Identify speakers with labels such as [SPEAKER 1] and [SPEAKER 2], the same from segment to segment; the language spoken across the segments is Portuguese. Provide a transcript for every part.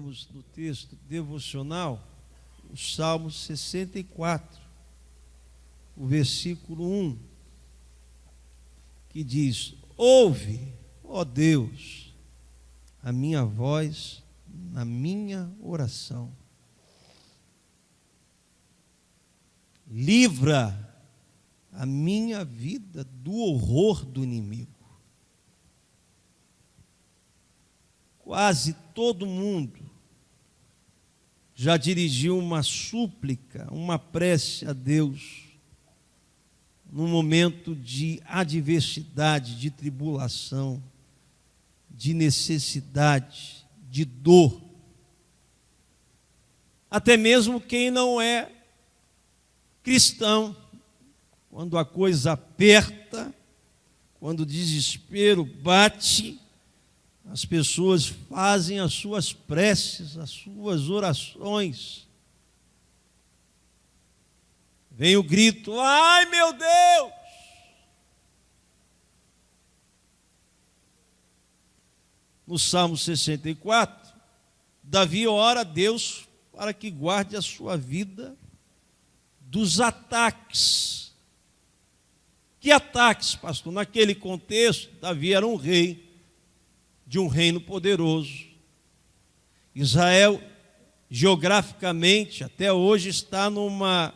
[SPEAKER 1] lermos no texto devocional o Salmo 64, o versículo 1, que diz: ouve, ó Deus, a minha voz na minha oração. Livra a minha vida do horror do inimigo. Quase todo mundo já dirigiu uma súplica, uma prece a Deus, num momento de adversidade, de tribulação, de necessidade, de dor. Até mesmo quem não é cristão, quando a coisa aperta, quando o desespero bate, as pessoas fazem as suas preces, as suas orações. Vem o grito: ai meu Deus! No Salmo 64, Davi ora a Deus para que guarde a sua vida dos ataques. Que ataques, pastor? Naquele contexto, Davi era um rei de um reino poderoso. Israel, geograficamente, até hoje está numa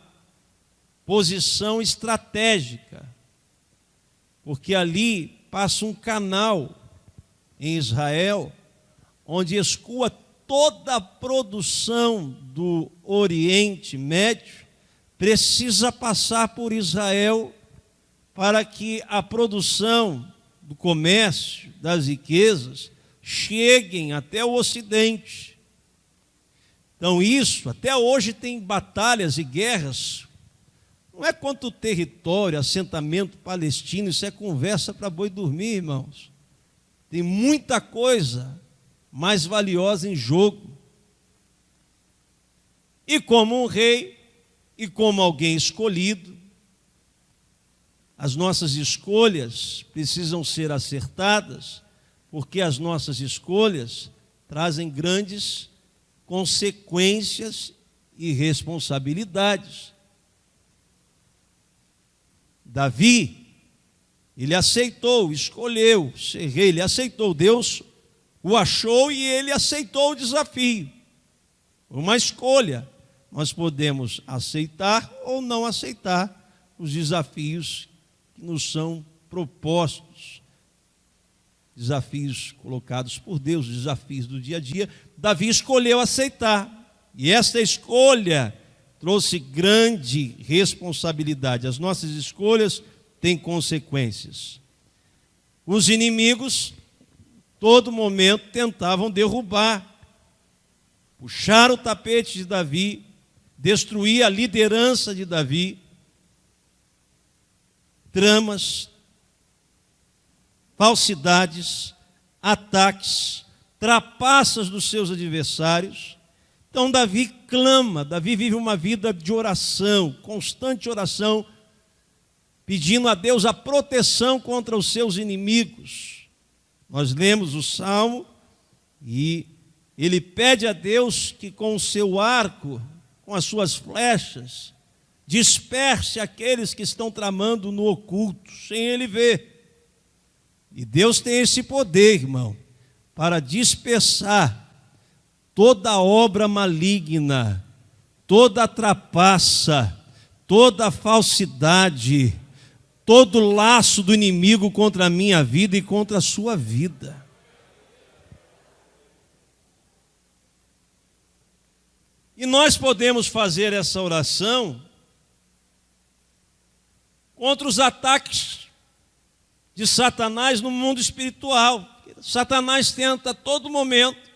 [SPEAKER 1] posição estratégica, porque ali passa um canal em Israel, onde escoa toda a produção do Oriente Médio, precisa passar por Israel para que a produção do comércio, das riquezas, cheguem até o Ocidente. Então isso, até hoje tem batalhas e guerras, não é quanto o território, assentamento palestino, isso é conversa para boi dormir, irmãos. Tem muita coisa mais valiosa em jogo. E como um rei, e como alguém escolhido, as nossas escolhas precisam ser acertadas, porque as nossas escolhas trazem grandes consequências e responsabilidades. Davi, ele aceitou, escolheu ser rei, ele aceitou, Deus o achou e ele aceitou o desafio. Uma escolha, nós podemos aceitar ou não aceitar os desafios que nos são propostos, desafios colocados por Deus, desafios do dia a dia. Davi escolheu aceitar, e esta escolha trouxe grande responsabilidade. As nossas escolhas têm consequências. Os inimigos, todo momento, tentavam derrubar, puxar o tapete de Davi, destruir a liderança de Davi. Tramas, falsidades, ataques, trapaças dos seus adversários. Então Davi clama, Davi vive uma vida de oração, constante oração, pedindo a Deus a proteção contra os seus inimigos. Nós lemos o Salmo e ele pede a Deus que com o seu arco, com as suas flechas, disperse aqueles que estão tramando no oculto, sem ele ver. E Deus tem esse poder, irmão, para dispersar toda obra maligna, toda trapaça, toda falsidade, todo laço do inimigo contra a minha vida e contra a sua vida. E nós podemos fazer essa oração contra os ataques de Satanás no mundo espiritual. Satanás tenta a todo momento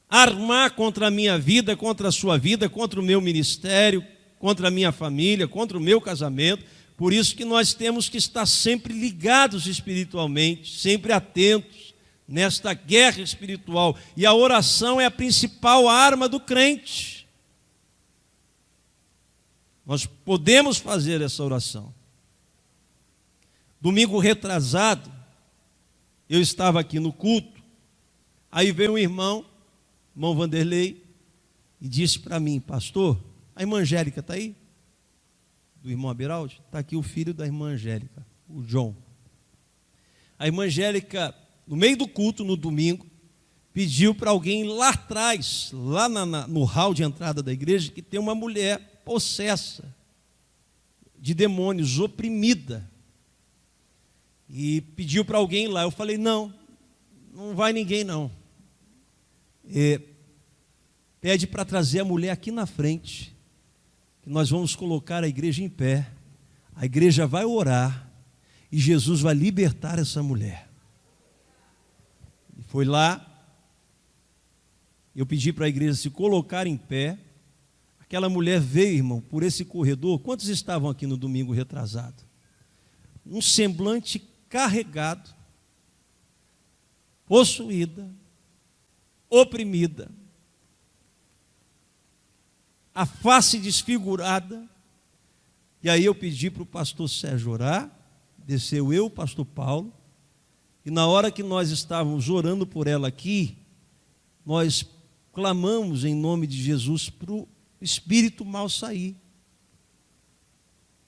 [SPEAKER 1] armar contra a minha vida, contra a sua vida, contra o meu ministério, contra a minha família, contra o meu casamento. Por isso que nós temos que estar sempre ligados espiritualmente, sempre atentos nesta guerra espiritual. E a oração é a principal arma do crente. Nós podemos fazer essa oração. Domingo retrasado, eu estava aqui no culto, aí veio um irmão irmão Vanderlei, e disse para mim: pastor, a irmã Angélica está aí? Do irmão Abiraldi? Está aqui o filho da irmã Angélica, o John. A irmã Angélica, no meio do culto, no domingo, pediu para alguém lá atrás, lá no hall de entrada da igreja, que tem uma mulher possessa de demônios, oprimida. E pediu para alguém lá. Eu falei: não vai ninguém não. Pede para trazer a mulher aqui na frente, que nós vamos colocar a igreja em pé. A igreja vai orar e Jesus vai libertar essa mulher. E foi lá, eu pedi para a igreja se colocar em pé. Aquela mulher veio, irmão, por esse corredor. Quantos estavam aqui no domingo retrasado? Um semblante carregado, possuída, oprimida, a face desfigurada. E aí eu pedi para o pastor Sérgio orar. Desceu eu, o pastor Paulo, e na hora que nós estávamos orando por ela aqui, nós clamamos em nome de Jesus para o espírito mal sair.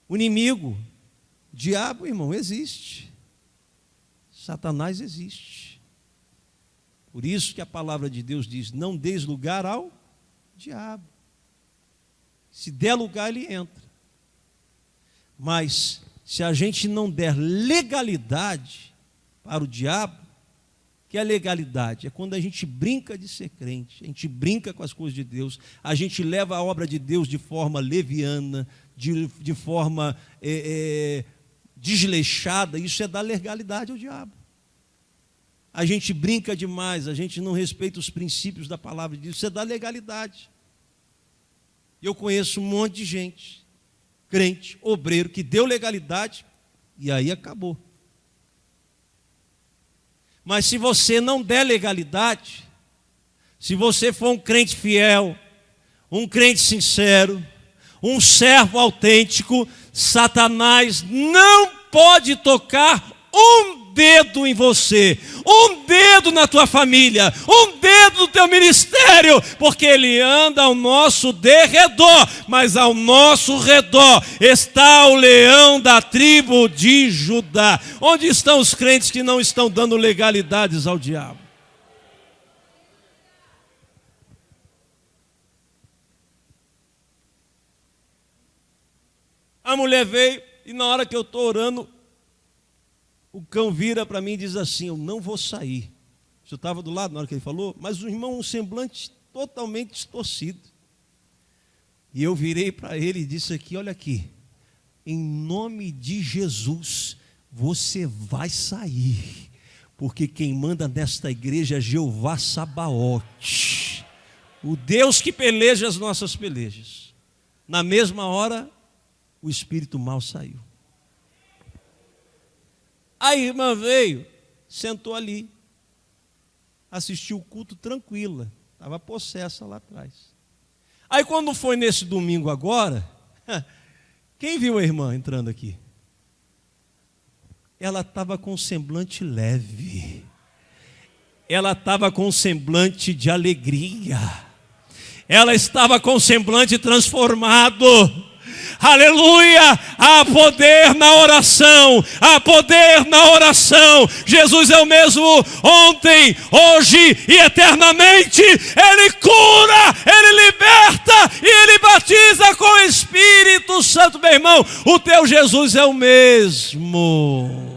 [SPEAKER 1] O inimigo, o diabo, irmão, existe. Satanás existe. Por isso que a palavra de Deus diz: não deis lugar ao diabo. Se der lugar, ele entra. Mas se a gente não der legalidade para o diabo, que é legalidade? É quando a gente brinca de ser crente, a gente brinca com as coisas de Deus, a gente leva a obra de Deus de forma leviana, de forma desleixada. Isso é dar legalidade ao diabo. A gente brinca demais, a gente não respeita os princípios da palavra de Deus, isso é dar legalidade. Eu conheço um monte de gente, crente, obreiro, que deu legalidade e aí acabou. Mas se você não der legalidade, se você for um crente fiel, um crente sincero, um servo autêntico, Satanás não pode tocar um dedo em você, um dedo na tua família, um dedo no teu ministério, porque ele anda ao nosso derredor, mas ao nosso redor está o leão da tribo de Judá. Onde estão os crentes que não estão dando legalidades ao diabo? A mulher veio e na hora que eu estou orando, o cão vira para mim e diz assim: eu não vou sair. Eu estava do lado na hora que ele falou, mas o irmão, um semblante totalmente distorcido. E eu virei para ele e disse aqui: olha aqui, em nome de Jesus, você vai sair, porque quem manda nesta igreja é Jeová Sabaote, o Deus que peleja as nossas pelejas. Na mesma hora, o espírito mal saiu. A irmã veio, sentou ali, assistiu o culto tranquila, estava possessa lá atrás. Aí quando foi nesse domingo agora, quem viu a irmã entrando aqui? Ela estava com um semblante leve, ela estava com um semblante de alegria, ela estava com um semblante transformado. Aleluia, há poder na oração, há poder na oração. Jesus é o mesmo ontem, hoje e eternamente. Ele cura, Ele liberta e Ele batiza com o Espírito Santo. Meu irmão, o teu Jesus é o mesmo.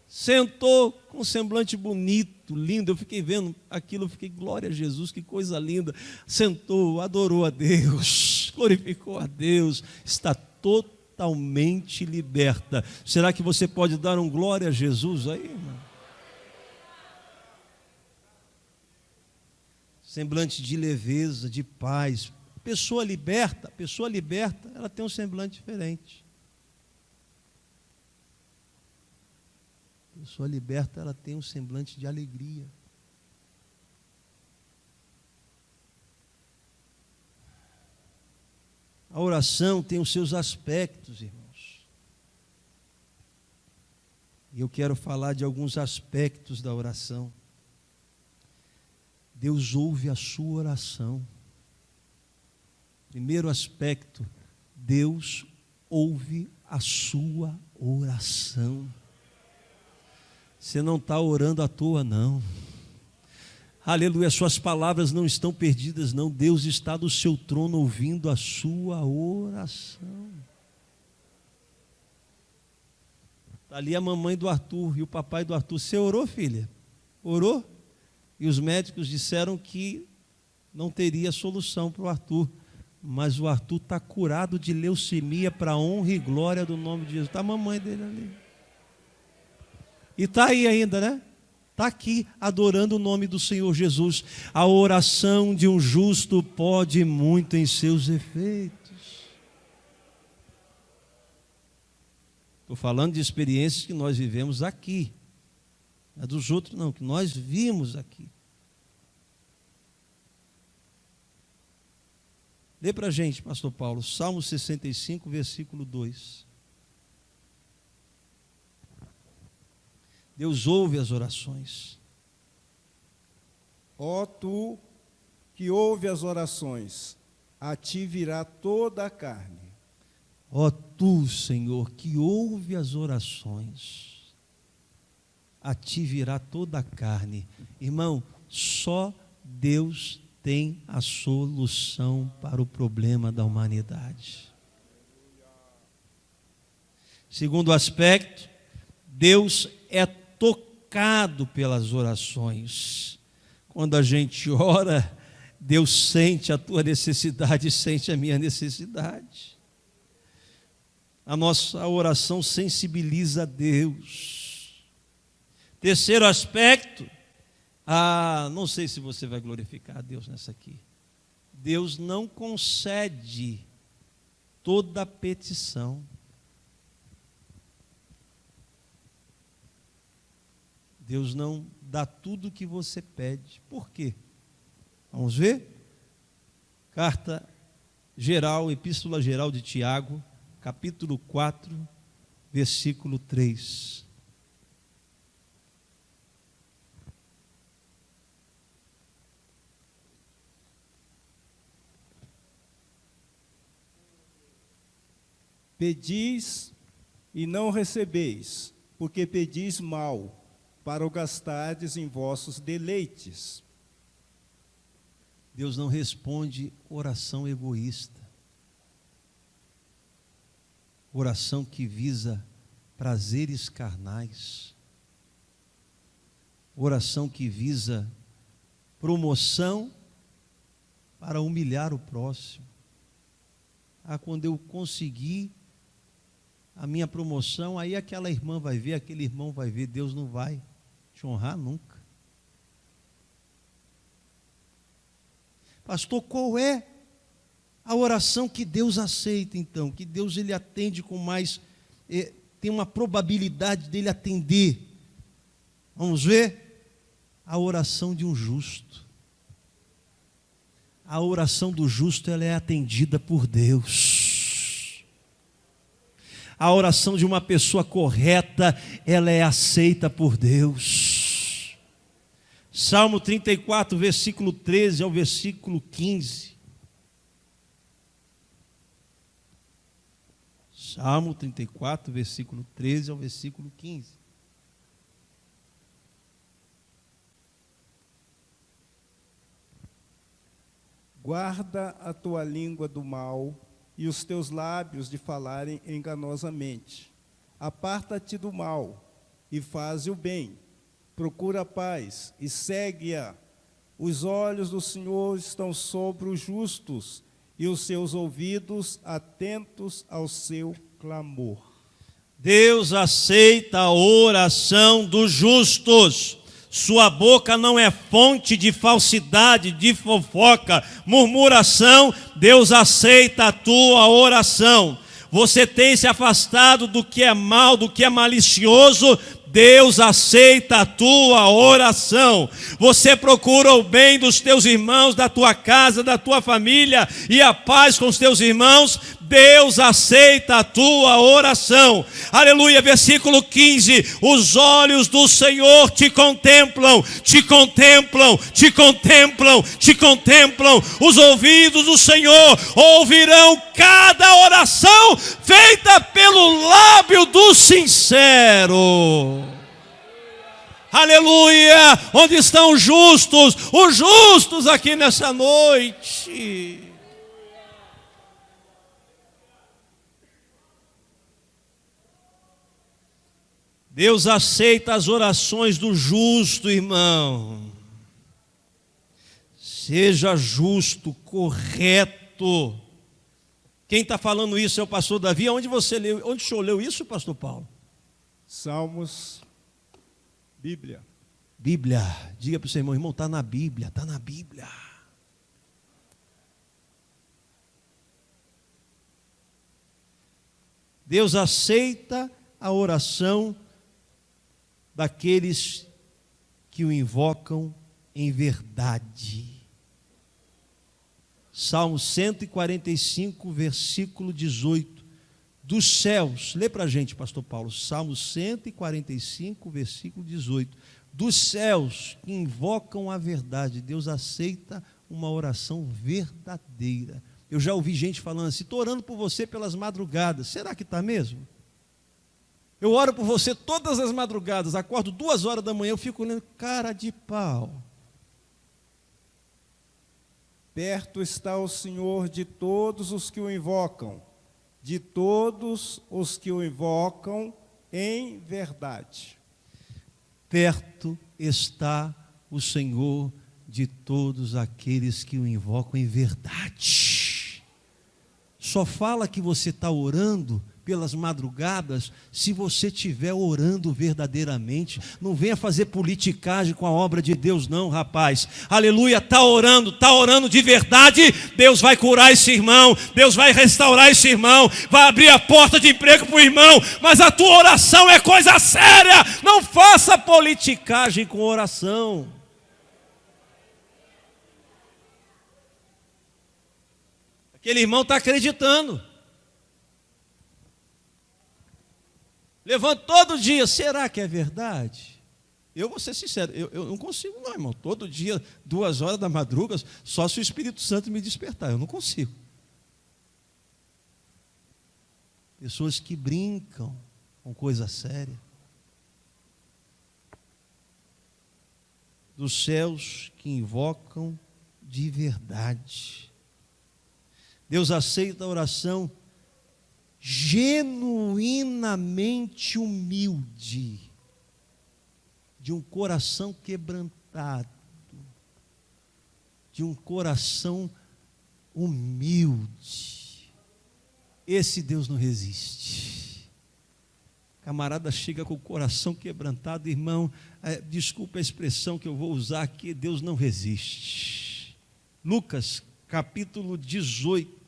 [SPEAKER 1] Sentou com um semblante bonito, lindo. Eu fiquei vendo aquilo, eu fiquei: glória a Jesus, que coisa linda. Sentou, adorou a Deus, glorificou a Deus, está totalmente liberta. Será que você pode dar um glória a Jesus aí, irmão? Semblante de leveza, de paz. Pessoa liberta, ela tem um semblante diferente. Pessoa liberta, ela tem um semblante de alegria. A oração tem os seus aspectos, irmãos. E eu quero falar de alguns aspectos da oração. Deus ouve a sua oração. Primeiro aspecto, Deus ouve a sua oração. Você não está orando à toa, não. Aleluia, suas palavras não estão perdidas, não. Deus está no seu trono ouvindo a sua oração. Está ali a mamãe do Arthur e o papai do Arthur. Você orou, filha? Orou? E os médicos disseram que não teria solução para o Arthur. Mas o Arthur está curado de leucemia para a honra e glória do nome de Jesus. Está a mamãe dele ali. E está aí ainda, né? Está aqui adorando o nome do Senhor Jesus. A oração de um justo pode muito em seus efeitos. Estou falando de experiências que nós vivemos aqui. Não é dos outros não, que nós vimos aqui. Lê para a gente, pastor Paulo, Salmo 65, versículo 2. Deus ouve as orações.
[SPEAKER 2] Ó tu que ouve as orações, a ti virá toda a carne.
[SPEAKER 1] Ó tu, Senhor, que ouve as orações, a ti virá toda a carne. Irmão, só Deus tem a solução para o problema da humanidade. Segundo aspecto, Deus é tocado pelas orações. Quando a gente ora, Deus sente a tua necessidade e sente a minha necessidade. A nossa oração sensibiliza a Deus. Terceiro aspecto, não sei se você vai glorificar a Deus nessa aqui. Deus não concede toda petição. Deus não dá tudo o que você pede. Por quê? Vamos ver? Carta geral, Epístola geral de Tiago, capítulo 4, versículo 3.
[SPEAKER 2] Pedis e não recebeis, porque pedis mal, para o gastardes em vossos deleites.
[SPEAKER 1] Deus não responde oração egoísta. Oração que visa prazeres carnais. Oração que visa promoção para humilhar o próximo. Quando eu conseguir a minha promoção, aí aquela irmã vai ver, aquele irmão vai ver, Deus não vai te honrar nunca. Pastor, qual é a oração que Deus aceita então? Que Deus ele atende com mais, tem uma probabilidade dele atender. Vamos ver? A oração de um justo. A oração do justo ela é atendida por Deus. A oração de uma pessoa correta, ela é aceita por Deus. Salmo 34, versículo 13 ao versículo 15. Salmo 34, versículo 13 ao versículo 15.
[SPEAKER 2] Guarda a tua língua do mal e os teus lábios de falarem enganosamente. Aparta-te do mal e faze o bem. Procura a paz e segue-a. Os olhos do Senhor estão sobre os justos e os seus ouvidos atentos ao seu clamor.
[SPEAKER 1] Deus aceita a oração dos justos. Sua boca não é fonte de falsidade, de fofoca, murmuração. Deus aceita a tua oração. Você tem se afastado do que é mal, do que é malicioso. Deus aceita a tua oração. Você procura o bem dos teus irmãos, da tua casa, da tua família e a paz com os teus irmãos. Deus aceita a tua oração. Aleluia, versículo 15: os olhos do Senhor te contemplam, te contemplam, te contemplam, te contemplam. Os ouvidos do Senhor ouvirão cada oração feita pelo lábio do sincero. Aleluia! Onde estão os justos aqui nessa noite? Deus aceita as orações do justo, irmão. Seja justo, correto. Quem está falando isso é o pastor Davi. Onde você leu? Onde o senhor leu isso, pastor Paulo?
[SPEAKER 2] Salmos, Bíblia.
[SPEAKER 1] Bíblia. Diga para o seu irmão, irmão, está na Bíblia, está na Bíblia. Deus aceita a oração daqueles que o invocam em verdade. Salmo 145, versículo 18. Dos céus, lê para a gente, pastor Paulo, Salmo 145, versículo 18. Dos céus que invocam a verdade, Deus aceita uma oração verdadeira. Eu já ouvi gente falando assim, estou orando por você pelas madrugadas. Será que está mesmo? Eu oro por você todas as madrugadas, acordo 2 horas da manhã, eu fico olhando, cara de pau.
[SPEAKER 2] Perto está o Senhor de todos os que o invocam, de todos os que o invocam em verdade.
[SPEAKER 1] Perto está o Senhor de todos aqueles que o invocam em verdade. Só fala que você está orando pelas madrugadas, se você estiver orando verdadeiramente. Não venha fazer politicagem com a obra de Deus não, rapaz. Aleluia, está orando de verdade. Deus vai curar esse irmão, Deus vai restaurar esse irmão, vai abrir a porta de emprego para o irmão, mas a tua oração é coisa séria. Não faça politicagem com oração. Aquele irmão está acreditando. Levanta todo dia, será que é verdade? Eu vou ser sincero, eu não consigo não, irmão. Todo dia, 2 horas da madruga, só se o Espírito Santo me despertar, eu não consigo. Pessoas que brincam com coisa séria. Dos céus que invocam de verdade. Deus aceita a oração genuinamente humilde, de um coração quebrantado, de um coração humilde. Esse Deus não resiste. Camarada chega com o coração quebrantado, irmão, desculpa a expressão que eu vou usar aqui, Deus não resiste. Lucas, capítulo 18,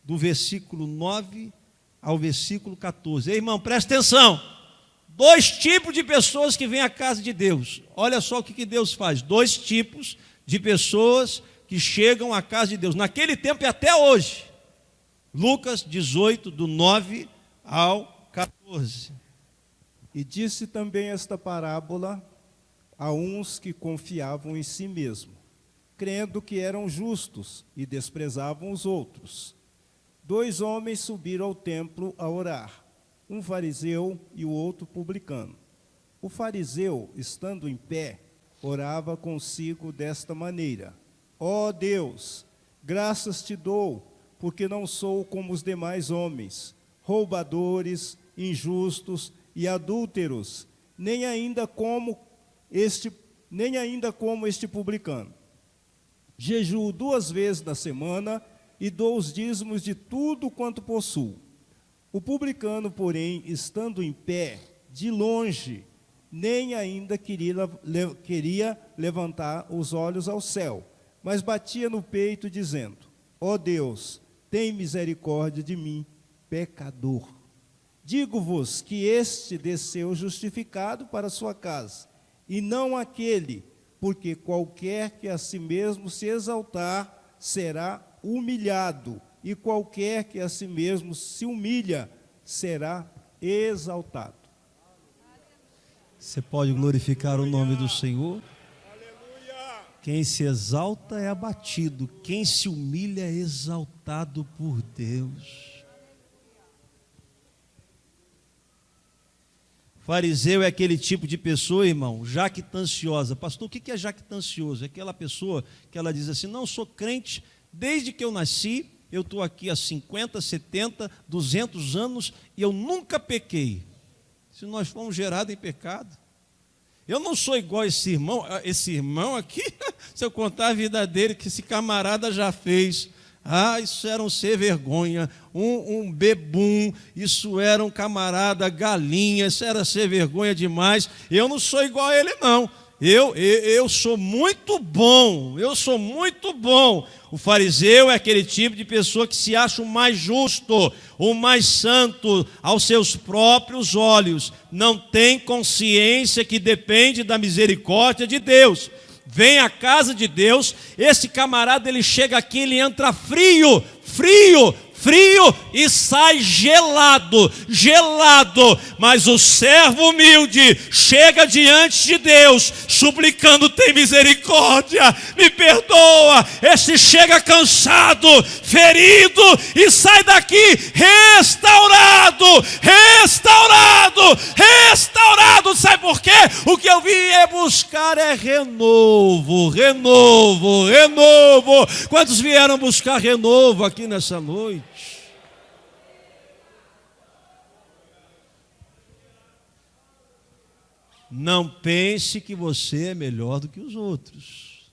[SPEAKER 1] do versículo 9 ao versículo 14. Ei, irmão, presta atenção. 2 tipos de pessoas que vêm à casa de Deus. Olha só o que Deus faz. 2 tipos de pessoas que chegam à casa de Deus. Naquele tempo e até hoje. Lucas 18, do 9 ao 14.
[SPEAKER 2] E disse também esta parábola a uns que confiavam em si mesmo, crendo que eram justos e desprezavam os outros. 2 homens subiram ao templo a orar, um fariseu e o outro publicano. O fariseu, estando em pé, orava consigo desta maneira: ó Deus, graças te dou, porque não sou como os demais homens, roubadores, injustos e adúlteros, nem ainda como este publicano. Jejuo 2 vezes na semana e dou os dízimos de tudo quanto possuo. O publicano, porém, estando em pé, de longe, nem ainda queria levantar os olhos ao céu, mas batia no peito, dizendo: ó Deus, tem misericórdia de mim, pecador. Digo-vos que este desceu justificado para sua casa, e não aquele, porque qualquer que a si mesmo se exaltar será humilhado, e qualquer que a si mesmo se humilha será exaltado.
[SPEAKER 1] Você pode glorificar o nome do Senhor? Quem se exalta é abatido, quem se humilha é exaltado por Deus. Fariseu é aquele tipo de pessoa, irmão, jactanciosa. Pastor, o que é jactancioso? É aquela pessoa que ela diz assim: não, sou crente desde que eu nasci, eu estou aqui há 50, 70, 200 anos e eu nunca pequei. Se nós fomos gerados em pecado. Eu não sou igual esse irmão aqui, se eu contar a vida dele, que esse camarada já fez. Isso era um ser vergonha, um bebum, isso era um camarada galinha, isso era ser vergonha demais. Eu não sou igual a ele, não. Eu sou muito bom, O fariseu é aquele tipo de pessoa que se acha o mais justo, o mais santo aos seus próprios olhos. Não tem consciência que depende da misericórdia de Deus. Vem à casa de Deus, esse camarada, ele chega aqui, ele entra frio e sai gelado, mas o servo humilde chega diante de Deus, suplicando: tem misericórdia, me perdoa. Esse chega cansado, ferido e sai daqui restaurado. Sabe por quê? O que eu vim buscar é renovo. Quantos vieram buscar renovo aqui nessa noite? Não pense que você é melhor do que os outros.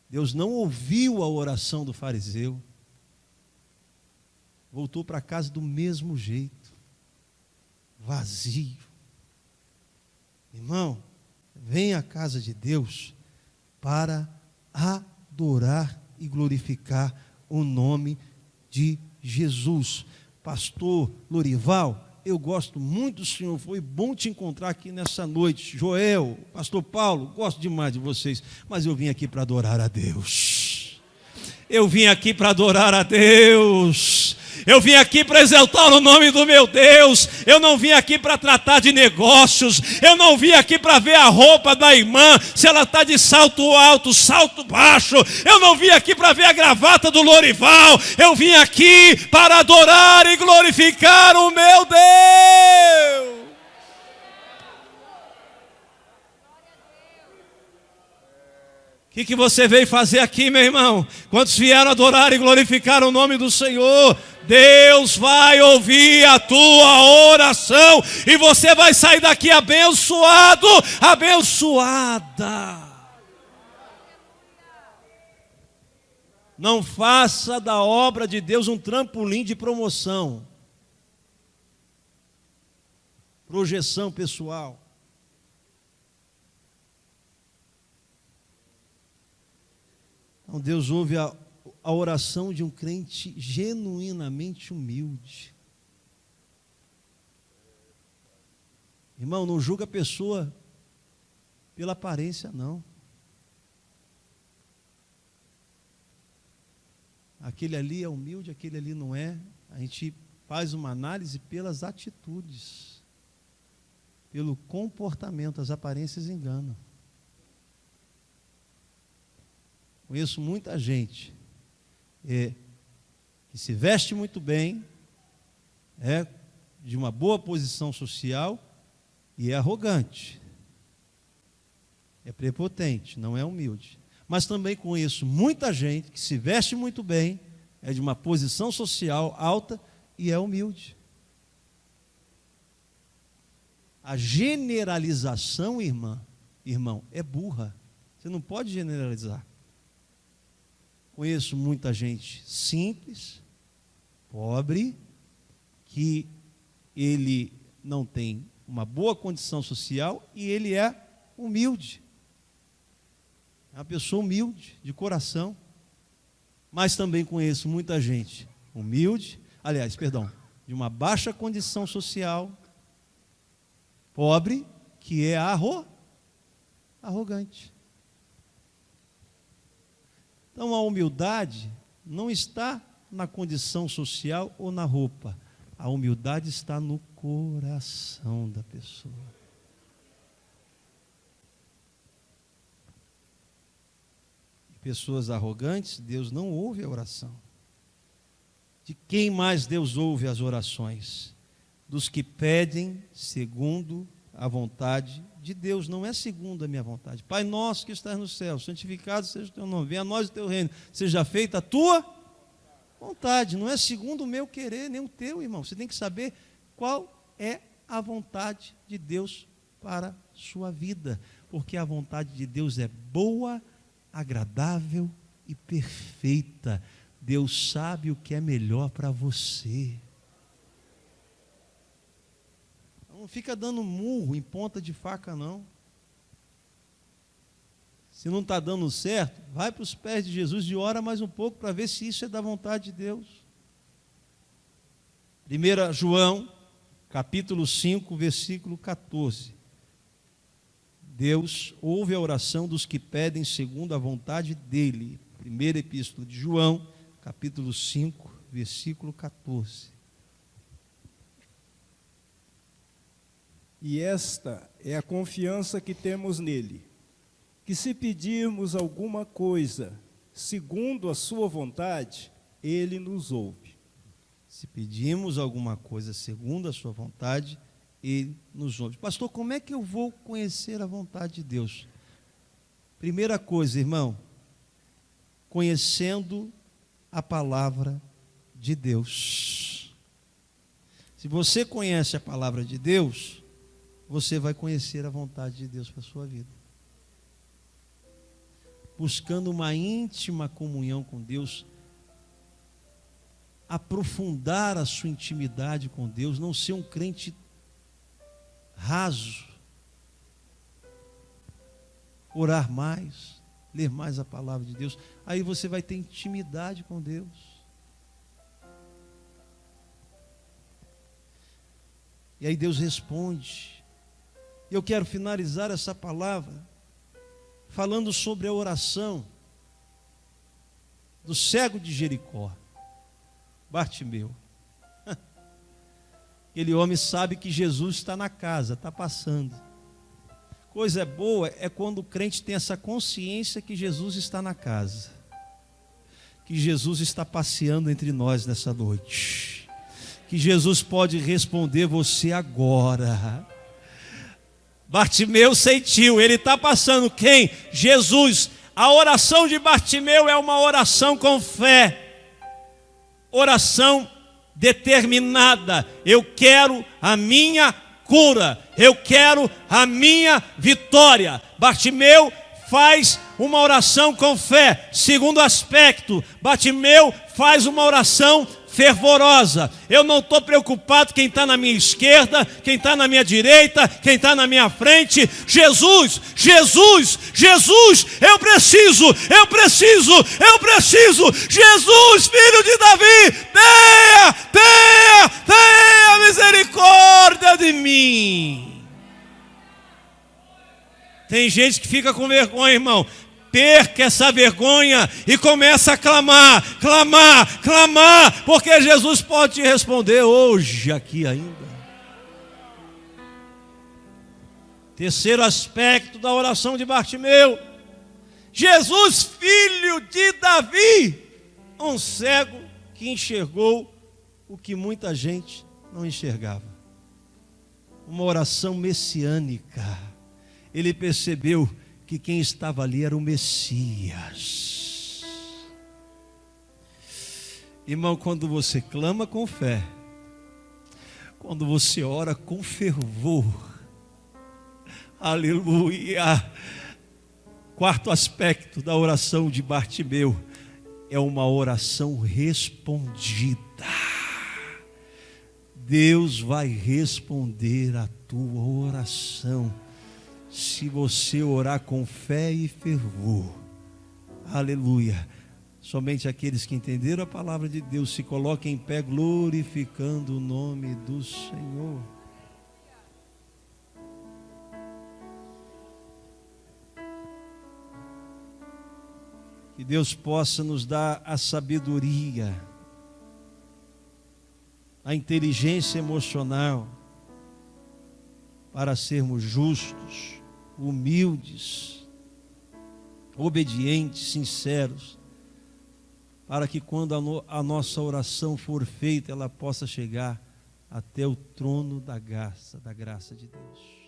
[SPEAKER 1] Deus não ouviu a oração do fariseu. Voltou para casa do mesmo jeito, vazio. Irmão, vem à casa de Deus para adorar e glorificar o nome de Jesus. Pastor Lorival, eu gosto muito do senhor, foi bom te encontrar aqui nessa noite. Joel, pastor Paulo, gosto demais de vocês, mas eu vim aqui para adorar a Deus. Eu vim aqui para exaltar o nome do meu Deus. Eu não vim aqui para tratar de negócios. Eu não vim aqui para ver a roupa da irmã, se ela está de salto alto, salto baixo. Eu não vim aqui para ver a gravata do Lorival. Eu vim aqui para adorar e glorificar o meu Deus. O que você veio fazer aqui, meu irmão? Quantos vieram adorar e glorificar o nome do Senhor? Deus vai ouvir a tua oração e você vai sair daqui abençoado, abençoada. Não faça da obra de Deus um trampolim de promoção, projeção pessoal. Então Deus ouve a oração de um crente genuinamente humilde. Irmão, não julga a pessoa pela aparência, não. Aquele ali é humilde, aquele ali não é. A gente faz uma análise pelas atitudes, pelo comportamento. As aparências enganam. Conheço muita gente que se veste muito bem, é de uma boa posição social e é arrogante, é prepotente, não é humilde. Mas também conheço muita gente que se veste muito bem, é de uma posição social alta e é humilde. A generalização, irmão, é burra. Você não pode generalizar. Conheço muita gente simples, pobre, que ele não tem uma boa condição social e ele é humilde. É uma pessoa humilde, de coração. Mas também conheço muita gente de uma baixa condição social, pobre, que é arrogante. Então a humildade não está na condição social ou na roupa. A humildade está no coração da pessoa. Pessoas arrogantes, Deus não ouve a oração. De quem mais Deus ouve as orações? Dos que pedem segundo a vontade de Deus, não é segundo a minha vontade. Pai nosso que estás no céu, santificado seja o teu nome, venha a nós o teu reino, seja feita a tua vontade, não é segundo o meu querer, nem o teu, irmão. Você tem que saber qual é a vontade de Deus para a sua vida, porque a vontade de Deus é boa, agradável e perfeita. Deus sabe o que é melhor para você. Não fica dando murro em ponta de faca, não. Se não está dando certo, vai para os pés de Jesus e ora mais um pouco para ver se isso é da vontade de Deus. 1 João, capítulo 5, versículo 14. Deus ouve a oração dos que pedem segundo a vontade dele. Primeira epístola de João, capítulo 5, versículo 14.
[SPEAKER 2] E esta é a confiança que temos nele, que se pedirmos alguma coisa segundo a sua vontade, ele nos ouve.
[SPEAKER 1] Se pedimos alguma coisa segundo a sua vontade, ele nos ouve. Pastor, como é que eu vou conhecer a vontade de Deus? Primeira coisa, irmão, conhecendo a palavra de Deus. Se você conhece a palavra de Deus, você vai conhecer a vontade de Deus para a sua vida. Buscando uma íntima comunhão com Deus, aprofundar a sua intimidade com Deus, não ser um crente raso, orar mais, ler mais a palavra de Deus, aí você vai ter intimidade com Deus. E aí Deus responde. Eu quero finalizar essa palavra falando sobre a oração do cego de Jericó, Bartimeu. Aquele homem sabe que Jesus está na casa, está passando. Coisa boa é quando o crente tem essa consciência que Jesus está na casa, que Jesus está passeando entre nós nessa noite, que Jesus pode responder você agora. Bartimeu sentiu, ele está passando. Quem? Jesus. A oração de Bartimeu é uma oração com fé, oração determinada. Eu quero a minha cura, eu quero a minha vitória. Bartimeu faz uma oração com fé. Segundo aspecto, Bartimeu faz uma oração fervorosa. Eu não estou preocupado quem está na minha esquerda, quem está na minha direita, quem está na minha frente. Jesus, Jesus, Jesus, eu preciso, Jesus, filho de Davi, tenha misericórdia de mim. Tem gente que fica com vergonha, irmão. Perca essa vergonha e começa a clamar, porque Jesus pode te responder hoje aqui ainda. Terceiro aspecto da oração de Bartimeu: Jesus, filho de Davi, um cego que enxergou o que muita gente não enxergava. Uma oração messiânica. Ele percebeu que quem estava ali era o Messias. Irmão, quando você clama com fé, quando você ora com fervor, aleluia. Quarto aspecto da oração de Bartimeu é uma oração respondida. Deus vai responder a tua oração se você orar com fé e fervor. Aleluia. Somente aqueles que entenderam a palavra de Deus se coloquem em pé, glorificando o nome do Senhor. Que Deus possa nos dar a sabedoria, a inteligência emocional para sermos justos, humildes, obedientes, sinceros, para que quando a nossa oração for feita, ela possa chegar até o trono da graça de Deus.